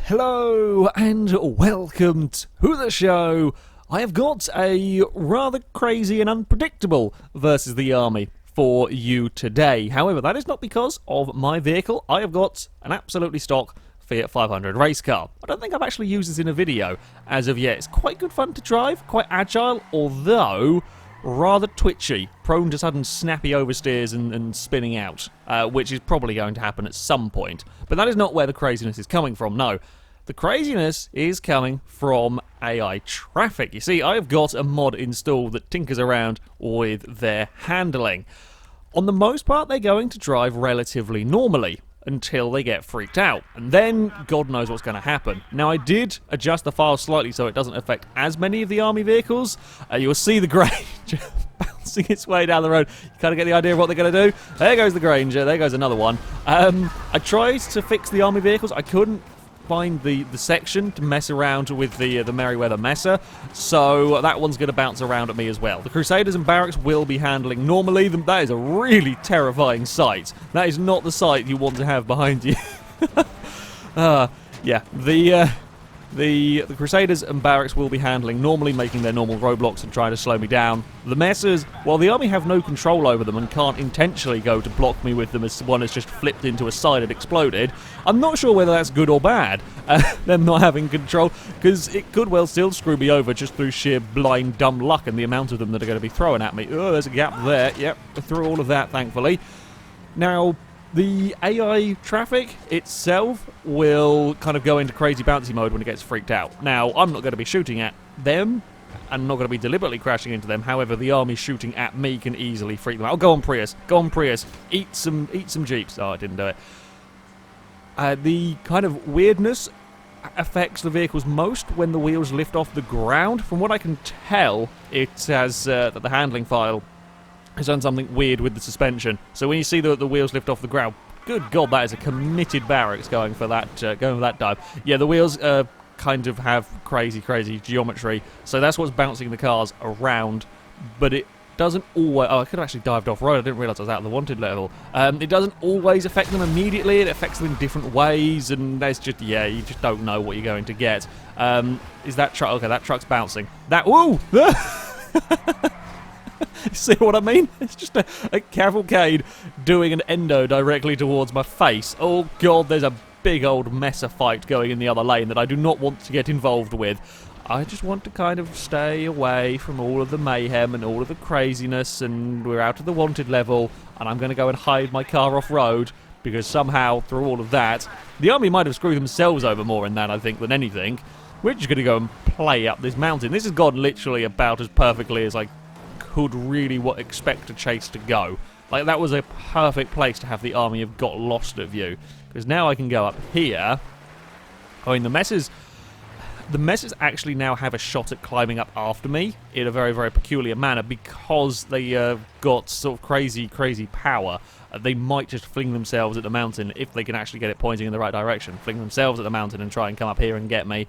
Hello and welcome to the show. I have got a rather crazy and unpredictable versus the army for you today. However, that is not because of my vehicle. I have got an absolutely stock Fiat 500 race car. I don't think I've actually used this in a video as of yet. It's quite good fun to drive, quite agile, although rather twitchy, prone to sudden snappy oversteers and spinning out, which is probably going to happen at some point. But that is not where the craziness is coming from, no. The craziness is coming from AI traffic. You see, I've got a mod installed that tinkers around with their handling. On the most part, they're going to drive relatively normally until they get freaked out, and then God knows what's going to happen. Now, I did adjust the file slightly so it doesn't affect as many of the army vehicles. You'll see the Granger bouncing its way down the road. You kind of get the idea of what they're going to do. There goes the Granger, there goes another one. I tried to fix the army vehicles. I couldn't find the section to mess around with the Merryweather Messer, so that one's going to bounce around at me as well. The Crusaders and Barracks will be handling normally. That is a really terrifying sight. That is not the sight you want to have behind you. Yeah, the Crusaders and Barracks will be handling normally, making their normal roadblocks and trying to slow me down. The Messers, while the army have no control over them and can't intentionally go to block me with them as one has just flipped into a side and exploded, I'm not sure whether that's good or bad, them not having control, because it could well still screw me over just through sheer blind dumb luck and the amount of them that are going to be throwing at me. Oh, there's a gap there. Yep, through all of that, thankfully. Now, the AI traffic itself will kind of go into crazy bouncy mode when it gets freaked out. Now, I'm not going to be shooting at them, and not going to be deliberately crashing into them. However, the army shooting at me can easily freak them out. Oh, go on, Prius. Go on, Prius. Eat some Jeeps. Oh, I didn't do it. The kind of weirdness affects the vehicles most when the wheels lift off the ground. From what I can tell, it has that the handling file has done something weird with the suspension. So when you see the wheels lift off the ground, good God, that is a committed Barracks going for that dive. Yeah, the wheels kind of have crazy geometry, so that's what's bouncing the cars around. But it doesn't always. Oh, I could have actually dived off road. I didn't realise I was out of the wanted level. It doesn't always affect them immediately. It affects them in different ways, and there's just you just don't know what you're going to get. Is that truck? Okay, that truck's bouncing. That woo. See what I mean? It's just a cavalcade doing an endo directly towards my face. Oh God, there's a big old Messer fight going in the other lane that I do not want to get involved with. I just want to kind of stay away from all of the mayhem and all of the craziness, and we're out of the wanted level, and I'm going to go and hide my car off-road, because somehow, through all of that, the army might have screwed themselves over more in that, I think, than anything. We're just going to go and play up this mountain. This has gone literally about as perfectly as I could really expect a chase to go. Like, that was a perfect place to have the army have got lost of you, because now I can go up here. I mean, the Messers actually now have a shot at climbing up after me in a very peculiar manner, because they got sort of crazy power. They might just fling themselves at the mountain if they can actually get it pointing in the right direction. Fling themselves at the mountain and try and come up here and get me.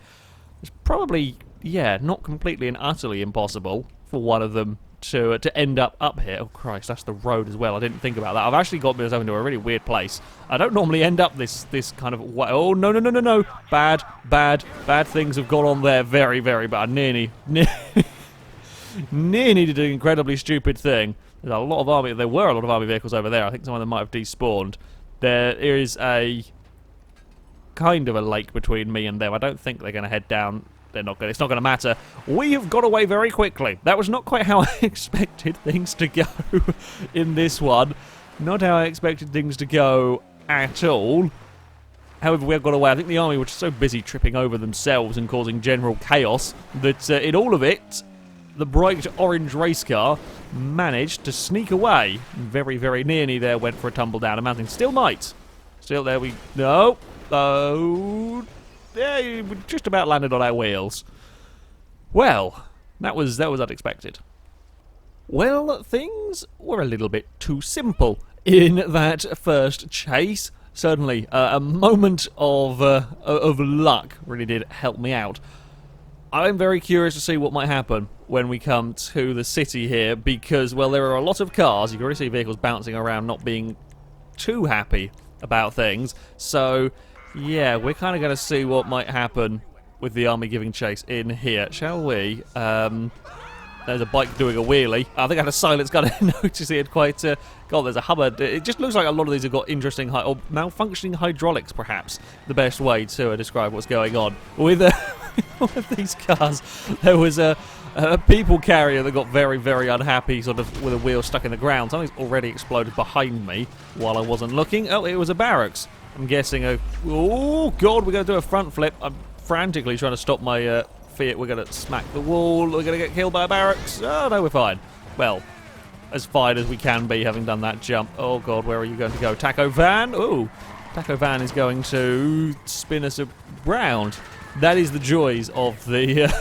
It's probably, yeah, not completely and utterly impossible for one of them to end up here. Oh Christ, that's the road as well. I didn't think about that. I've actually got myself into a really weird place. I don't normally end up this kind of way. Oh no. Bad things have gone on there. Very bad. Nearly did an incredibly stupid thing. There were a lot of army vehicles over there. I think some of them might have despawned. There is a kind of a lake between me and them. I don't think they're going to head down. They're not good. It's not going to matter. We have got away very quickly. That was not quite how I expected things to go in this one. Not how I expected things to go at all. However, we have got away. I think the army were just so busy tripping over themselves and causing general chaos that in all of it, the bright orange race car managed to sneak away. Very nearly there went for a tumble down a mountain. Still might. Still there we... No. Oh... Yeah, we just about landed on our wheels. Well, that was unexpected. Well, things were a little bit too simple in that first chase. Certainly, a moment of luck really did help me out. I'm very curious to see what might happen when we come to the city here, because, well, there are a lot of cars. You can already see vehicles bouncing around, not being too happy about things. So Yeah, we're kind of going to see what might happen with the army giving chase in here, shall we? There's a bike doing a wheelie. I think I had a silence gun. I noticed it quite... God, there's a Hubbard. It just looks like a lot of these have got interesting... or malfunctioning hydraulics, perhaps. The best way to describe what's going on. With one of these cars, there was a people carrier that got very, very unhappy, sort of with a wheel stuck in the ground. Something's already exploded behind me while I wasn't looking. Oh, it was a barracks. I'm guessing oh, God, we're going to do a front flip. I'm frantically trying to stop my Fiat. We're going to smack the wall. We're going to get killed by a barracks. Oh, no, we're fine. Well, as fine as we can be, having done that jump. Oh, God, where are you going to go? Taco Van? Oh, Taco Van is going to spin us around. That is the joys of the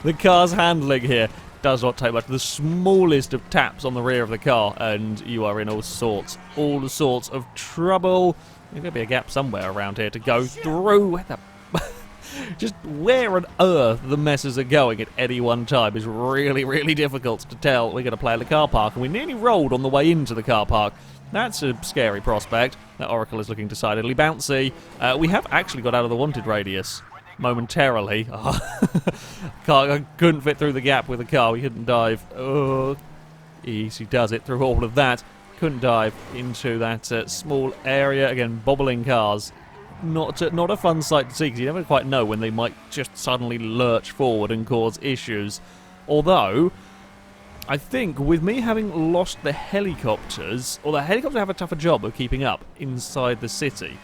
the car's handling here. Does not take much. The smallest of taps on the rear of the car, and you are in all sorts of trouble. There's going to be a gap somewhere around here to go through. Where the just where on earth the messes are going at any one time is really, really difficult to tell. We're going to play in the car park, and we nearly rolled on the way into the car park. That's a scary prospect. That Oracle is looking decidedly bouncy. We have actually got out of the wanted radius momentarily. I couldn't fit through the gap with the car. We couldn't dive. Oh, easy does it through all of that. Couldn't dive into that small area. Again, bobbling cars. Not a fun sight to see, because you never quite know when they might just suddenly lurch forward and cause issues. Although, I think with me having lost the helicopters, or the helicopters have a tougher job of keeping up inside the city,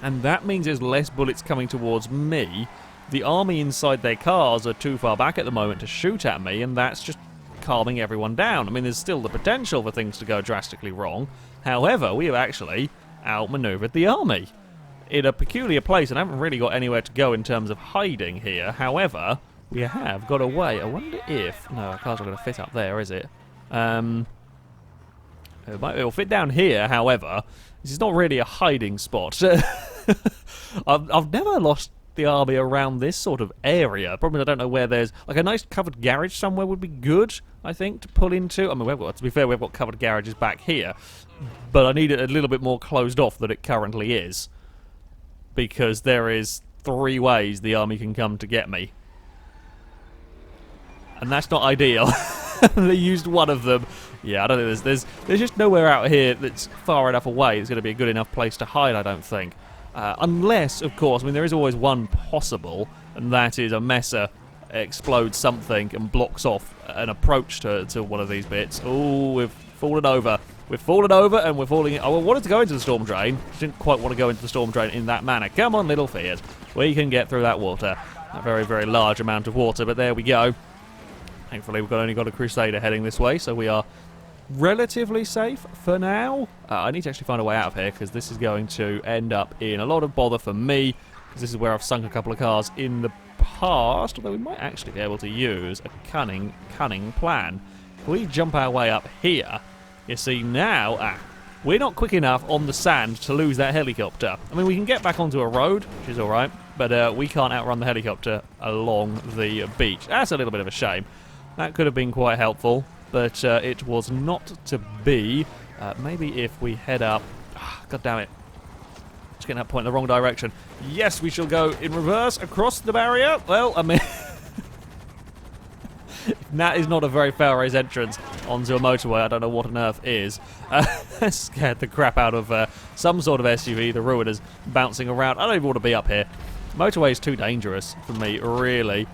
and that means there's less bullets coming towards me. The army inside their cars are too far back at the moment to shoot at me, and that's just calming everyone down. I mean, there's still the potential for things to go drastically wrong. However, we have actually outmaneuvered the army in a peculiar place, and I haven't really got anywhere to go in terms of hiding here. However, we have got away. I wonder if... No, our car's not going to fit up there, is it? It'll fit down here, however. This is not really a hiding spot. I've never lost the army around this sort of area. The problem is I don't know where there's... Like, a nice covered garage somewhere would be good, I think, to pull into. I mean, to be fair, we've got covered garages back here. But I need it a little bit more closed off than it currently is, because there is 3 ways the army can come to get me. And that's not ideal. They used one of them. Yeah, I don't think there's just nowhere out here that's far enough away that's going to be a good enough place to hide, I don't think. Unless, of course, I mean, there is always one possible, and that is a messer explodes something and blocks off an approach to one of these bits. Oh, we've fallen over. We've fallen over, and we're falling... Oh, I wanted to go into the storm drain. Didn't quite want to go into the storm drain in that manner. Come on, little Fiat. We can get through that water. A very, very large amount of water, but there we go. Thankfully, we've only got a Crusader heading this way, so we are relatively safe for now. I need to actually find a way out of here, because this is going to end up in a lot of bother for me, because this is where I've sunk a couple of cars in the past, although we might actually be able to use a cunning plan. If we jump our way up here... You see, now, we're not quick enough on the sand to lose that helicopter. I mean, we can get back onto a road, which is alright, but we can't outrun the helicopter along the beach. That's a little bit of a shame. That could have been quite helpful, but it was not to be. Maybe if we head up... God damn it. Just getting that point in the wrong direction. Yes, we shall go in reverse across the barrier. Well, I mean... That is not a very FailRace entrance onto a motorway. I don't know what on earth is. That scared the crap out of some sort of SUV. The Ruin is bouncing around. I don't even want to be up here. Motorway is too dangerous for me, really.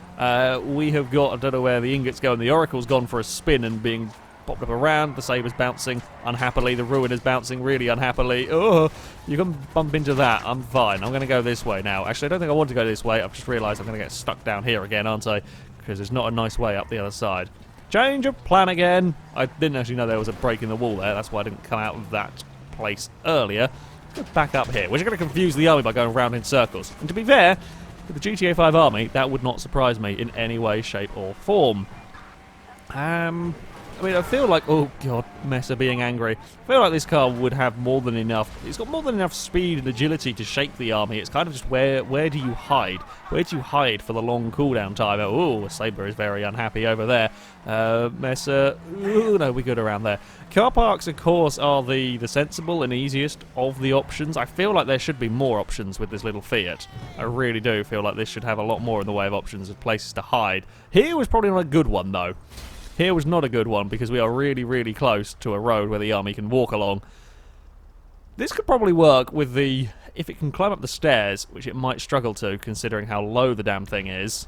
We have got... I don't know where the ingots go, and the Oracle's gone for a spin and being popped up around. The Saber's bouncing unhappily. The Ruin is bouncing really unhappily. Oh, you can bump into that. I'm fine. I'm going to go this way now. Actually, I don't think I want to go this way. I've just realised I'm going to get stuck down here again, aren't I? Because there's not a nice way up the other side. Change of plan again. I didn't actually know there was a break in the wall there. That's why I didn't come out of that place earlier. Let's go back up here. We're just going to confuse the army by going around in circles. And to be fair, with the GTA 5 army, that would not surprise me in any way, shape or form. I mean, I feel like, oh god, Messer being angry. I feel like this car would have more than enough. It's got more than enough speed and agility to shake the army. It's kind of just where do you hide? Where do you hide for the long cooldown time? Oh, Sabre is very unhappy over there. Messer, ooh, no, we're good around there. Car parks, of course, are the sensible and easiest of the options. I feel like there should be more options with this little Fiat. I really do feel like this should have a lot more in the way of options of places to hide. Here was probably not a good one, though. Here was not a good one because we are really, really close to a road where the army can walk along. This could probably work with the... if it can climb up the stairs, which it might struggle to considering how low the damn thing is.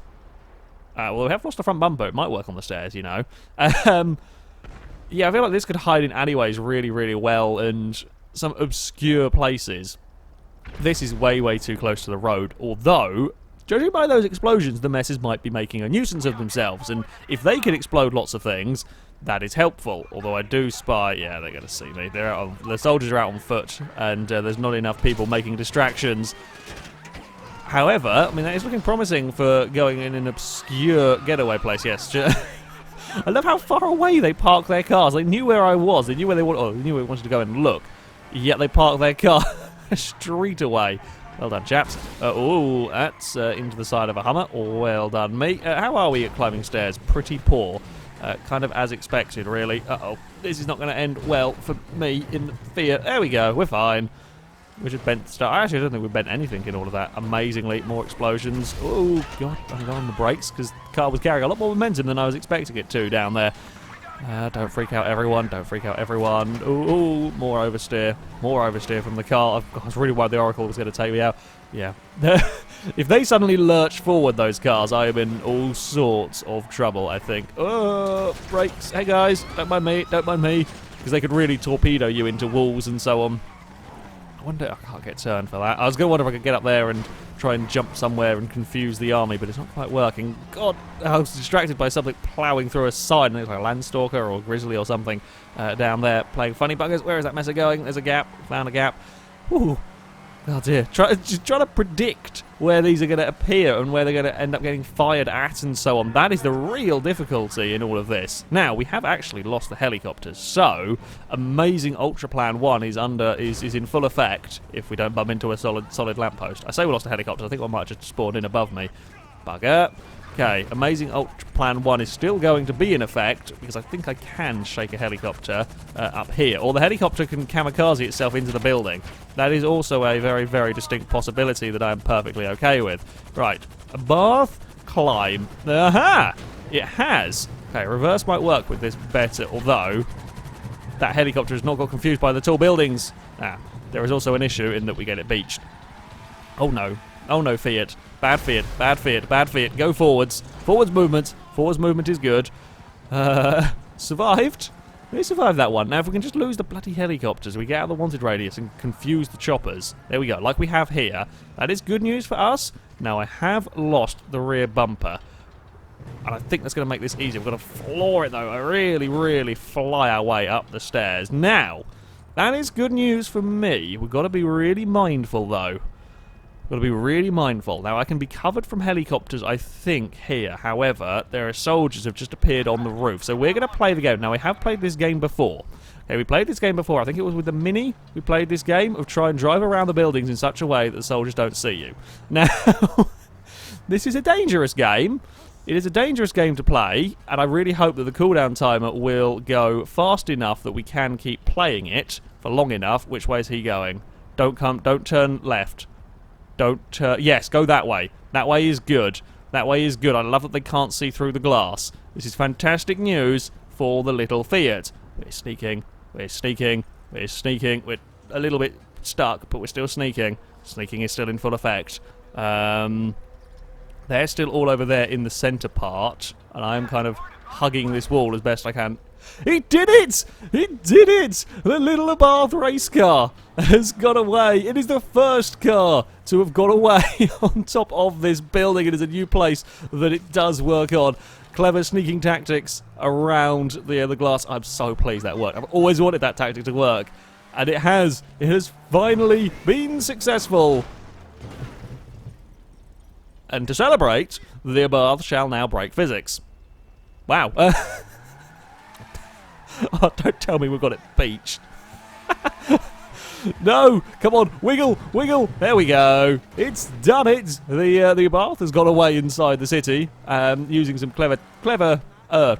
Well, we have lost the front bumper. It might work on the stairs, you know. Yeah, I feel like this could hide in alleyways really, really well and some obscure places. This is way, way too close to the road, although... judging by those explosions, the messes might be making a nuisance of themselves, and if they can explode lots of things, that is helpful. Although I do spy... yeah, they're going to see me. The soldiers are out on foot, and there's not enough people making distractions. However, I mean, that is looking promising for going in an obscure getaway place, yes. I love how far away they park their cars. They knew where I was. They knew where they wanted to go and look. Yet they parked their car a street away. Well done, chaps. Oh, that's into the side of a Hummer. Well done, me. How are we at climbing stairs? Pretty poor. Kind of as expected, really. Uh-oh. This is not going to end well for me in the Fiat. There we go. We're fine. We just bent the start. Actually, I don't think we bent anything in all of that. Amazingly, more explosions. Oh, God. I'm going on the brakes because the car was carrying a lot more momentum than I was expecting it to down there. Don't freak out, everyone. Don't freak out, everyone. Ooh, more oversteer. More oversteer from the car. I was really worried the Oracle was going to take me out. Yeah. If they suddenly lurch forward, those cars, I am in all sorts of trouble, I think. Oh, brakes. Hey, guys. Don't mind me. Don't mind me. Because they could really torpedo you into walls and so on. I wonder... I can't get turned for that. I was going to wonder if I could get up there and try and jump somewhere and confuse the army, but it's not quite working. God, I was distracted by something ploughing through a side, and it was like a Landstalker or Grizzly or something down there playing funny buggers. Where is that messer going? There's a gap. Found a gap. Ooh. Oh dear. Just trying to predict where these are going to appear and where they're going to end up getting fired at and so on. That is the real difficulty in all of this. Now, we have actually lost the helicopters, so amazing Ultra Plan 1 is in full effect if we don't bump into a solid lamppost. I say we lost the helicopters. I think one might have just spawned in above me. Bugger. Okay, amazing Ultra Plan 1 is still going to be in effect because I think I can shake a helicopter up here. Or the helicopter can kamikaze itself into the building. That is also a very, very distinct possibility that I am perfectly okay with. Right, a bath, climb. Aha! It has. Okay, reverse might work with this better, although that helicopter has not got confused by the tall buildings. There is also an issue in that we get it beached. Oh no. Oh no, Fiat. Bad Fiat, bad Fiat, bad Fiat. Go forwards. Forwards movement. Forwards movement is good. Survived. We survived that one. Now, if we can just lose the bloody helicopters, we get out of the wanted radius and confuse the choppers. There we go, like we have here. That is good news for us. Now, I have lost the rear bumper. And I think that's going to make this easier. We've got to floor it, though. I really, really fly our way up the stairs. Now, that is good news for me. We've got to be really mindful, though. Got to be really mindful. Now, I can be covered from helicopters, I think, here. However, there are soldiers who have just appeared on the roof. So we're going to play the game. Now, we have played this game before. Okay, we played this game before. I think it was with the Mini. We played this game of try and drive around the buildings in such a way that the soldiers don't see you. Now, this is a dangerous game. It is a dangerous game to play, and I really hope that the cooldown timer will go fast enough that we can keep playing it for long enough. Which way is he going? Don't turn left. Yes, go that way. That way is good. That way is good. I love that they can't see through the glass. This is fantastic news for the little Fiat. We're sneaking. We're sneaking. We're sneaking. We're a little bit stuck, but we're still sneaking. Sneaking is still in full effect. They're still all over there in the centre part, and I'm kind of hugging this wall as best I can. It did it! It did it! The little Abarth race car has got away. It is the first car to have got away on top of this building. It is a new place that it does work on. Clever sneaking tactics around the glass. I'm so pleased that worked. I've always wanted that tactic to work. And it has. It has finally been successful. And to celebrate, the Abarth shall now break physics. Wow. Oh, don't tell me we've got it beached. No, come on, wiggle, wiggle. There we go. It's done it. The Abarth has gone away inside the city, using some clever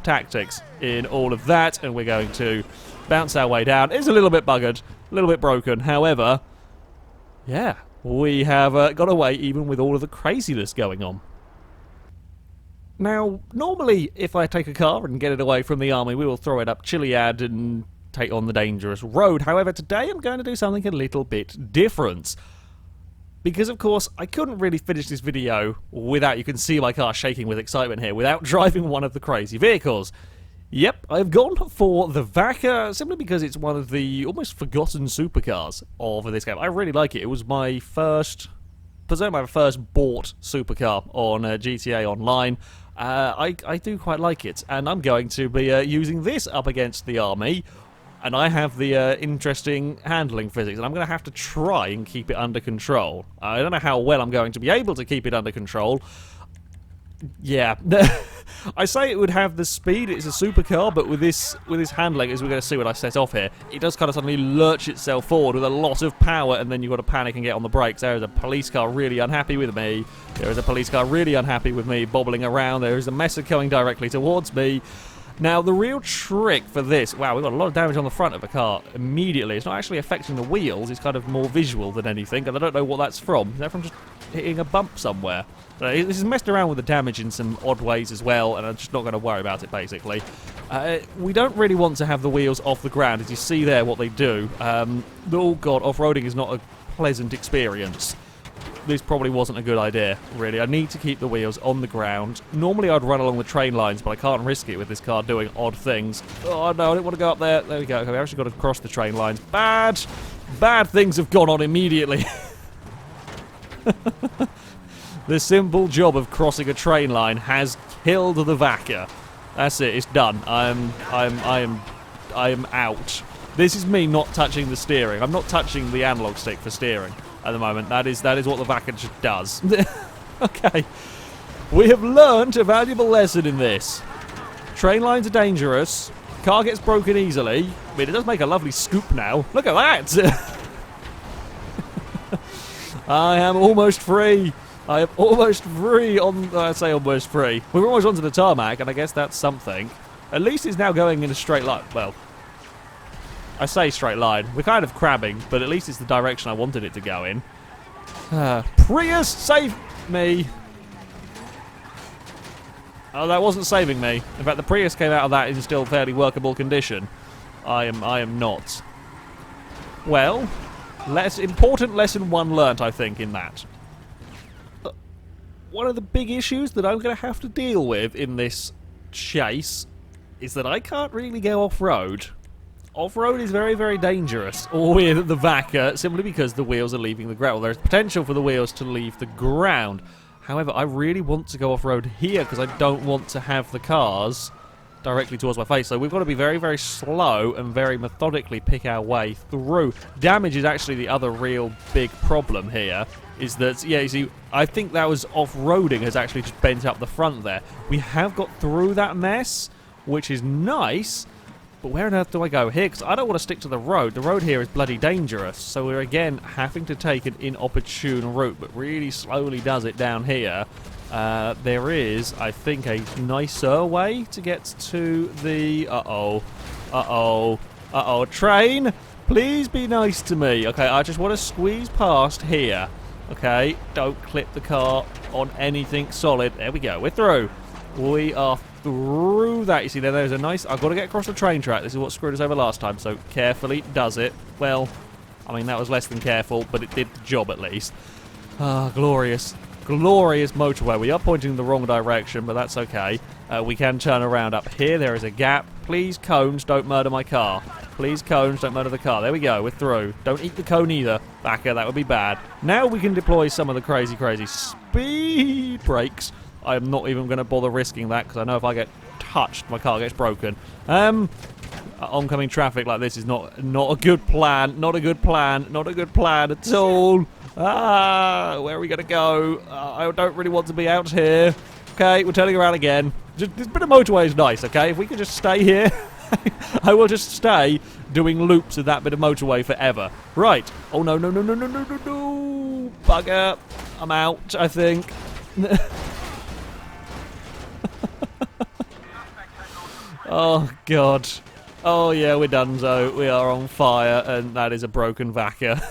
tactics in all of that, and we're going to bounce our way down. It's a little bit buggered, a little bit broken. However, yeah, we have got away even with all of the craziness going on. Now, normally, if I take a car and get it away from the army, we will throw it up Chiliad and take on the dangerous road. However, today I'm going to do something a little bit different. Because, of course, I couldn't really finish this video without, you can see my car shaking with excitement here, without driving one of the crazy vehicles. Yep, I've gone for the Vaca simply because it's one of the almost forgotten supercars of this game. I really like it. It was my first bought supercar on GTA Online. I do quite like it, and I'm going to be using this up against the army. And I have the interesting handling physics, and I'm going to have to try and keep it under control. I don't know how well I'm going to be able to keep it under control. Yeah. I say it would have the speed, it's a supercar, but with this handling, as we're going to see when I set off here, it does kind of suddenly lurch itself forward with a lot of power, and then you've got to panic and get on the brakes. There is a police car really unhappy with me. There is a police car really unhappy with me, bobbling around. There is a messer coming directly towards me. Now, the real trick for this... Wow, we've got a lot of damage on the front of the car immediately. It's not actually affecting the wheels. It's kind of more visual than anything, and I don't know what that's from. Is that from just hitting a bump somewhere? This is messed around with the damage in some odd ways as well, and I'm just not going to worry about it, basically. We don't really want to have the wheels off the ground. As you see there, what they do. Oh, God, off-roading is not a pleasant experience. This probably wasn't a good idea, really. I need to keep the wheels on the ground. Normally I'd run along the train lines, but I can't risk it with this car doing odd things. Oh no, I didn't want to go up there. There we go. Okay, I've actually got to cross the train lines. Bad things have gone on immediately. The simple job of crossing a train line has killed the Vaca. That's it, it's done. I am out. This is me not touching the steering. I'm not touching the analog stick for steering at the moment. That is what the Vaca just does. Okay. We have learned a valuable lesson in this. Train lines are dangerous. Car gets broken easily. I mean, it does make a lovely scoop now. Look at that! I am almost free. I am almost free on... I say almost free. We're almost onto the tarmac, and I guess that's something. At least it's now going in a straight line. Well, I say straight line. We're kind of crabbing, but at least it's the direction I wanted it to go in. Prius, save me! Oh, that wasn't saving me. In fact, the Prius came out of that in still fairly workable condition. I am not. Well, important lesson one learnt, I think, in that. One of the big issues that I'm going to have to deal with in this chase is that I can't really go off-road. Off-road is very, very dangerous with the Vaca, simply because the wheels are leaving the ground. Well, there's potential for the wheels to leave the ground. However, I really want to go off-road here because I don't want to have the cars directly towards my face. So we've got to be very, very slow and very methodically pick our way through. Damage is actually the other real big problem here. Is that, yeah, you see, I think that was off-roading has actually just bent up the front there. We have got through that mess, which is nice. But where on earth do I go here? Because I don't want to stick to the road. The road here is bloody dangerous. So we're again having to take an inopportune route, but really slowly does it down here. There is, I think, a nicer way to get to the... Train! Please be nice to me. Okay, I just want to squeeze past here. Okay, don't clip the car on anything solid. There we go, we're through. We are through that. You see, there's a nice... I've got to get across the train track. This is what screwed us over last time, so carefully does it. Well, I mean, that was less than careful, but it did the job at least. Ah, glorious. Glorious motorway. We are pointing in the wrong direction, but that's okay. We can turn around up here. There is a gap. Please, cones, don't murder my car. Please, cones, don't murder the car. There we go. We're through. Don't eat the cone either. Vaca, that would be bad. Now we can deploy some of the crazy, crazy speed brakes. I am not even going to bother risking that because I know if I get touched, my car gets broken. Oncoming traffic like this is not a good plan. Not a good plan. Not a good plan at all. Ah, where are we going to go? I don't really want to be out here. Okay, we're turning around again. This bit of motorway is nice, okay? If we could just stay here. I will just stay doing loops of that bit of motorway forever. Right. Oh, no, no, no, no, no, no, no, no. Bugger. I'm out, I think. Oh, God. Oh, yeah, we're donezo. We are on fire, and that is a broken Vaca.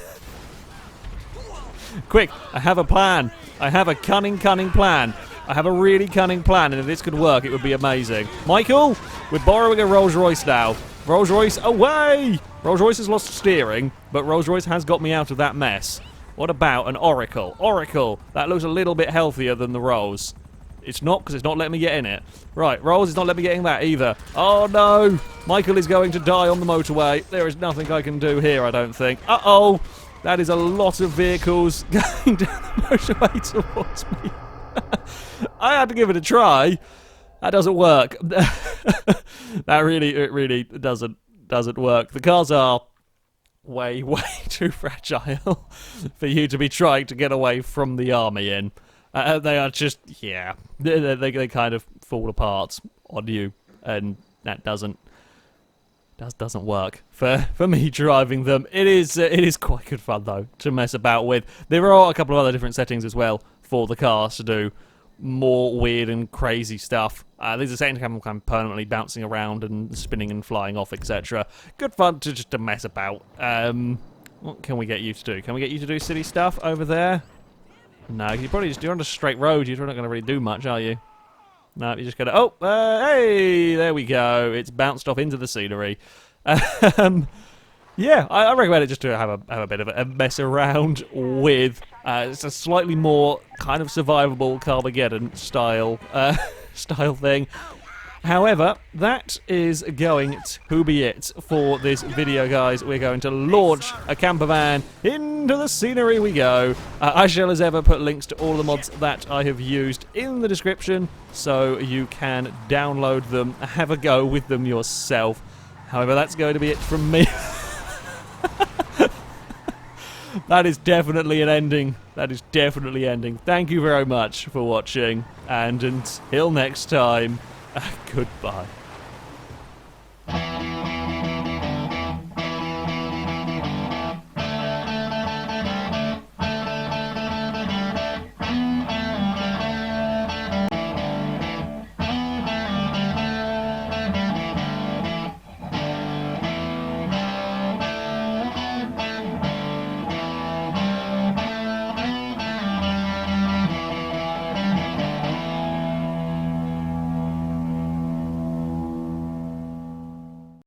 Quick, I have a plan. I have a cunning plan. I have a really cunning plan, and if this could work, it would be amazing. Michael, we're borrowing a Rolls Royce now. Rolls Royce, away! Rolls Royce has lost steering, but Rolls Royce has got me out of that mess. What about an Oracle? Oracle, that looks a little bit healthier than the Rolls. It's not, because it's not letting me get in it. Right, Rolls is not letting me get in that either. Oh no! Michael is going to die on the motorway. There is nothing I can do here, I don't think. Uh-oh! That is a lot of vehicles going down the motorway towards me. I had to give it a try. That doesn't work. It really doesn't work. The cars are way too fragile for you to be trying to get away from the army in. They are just, yeah, they kind of fall apart on you, and that doesn't work for me driving them. It is quite good fun though to mess about with. There are a couple of other different settings as well for the cars to do more weird and crazy stuff. There's a setting to have them kind of permanently bouncing around and spinning and flying off, etc. Good fun to mess about. What can we get you to do? Can we get you to do silly stuff over there? No, you probably just, you're on a straight road. You're not going to really do much, are you? No, you're just going to... Oh, hey, there we go. It's bounced off into the scenery. Yeah, I recommend it just to have a bit of a mess around with. It's a slightly more kind of survivable Carmageddon style thing. However, that is going to be it for this video, guys. We're going to launch a camper van. Into the scenery we go. I shall, as ever, put links to all the mods that I have used in the description, so you can download them, have a go with them yourself. However, that's going to be it from me. That is definitely an ending. That is definitely ending. Thank you very much for watching, and until next time, goodbye.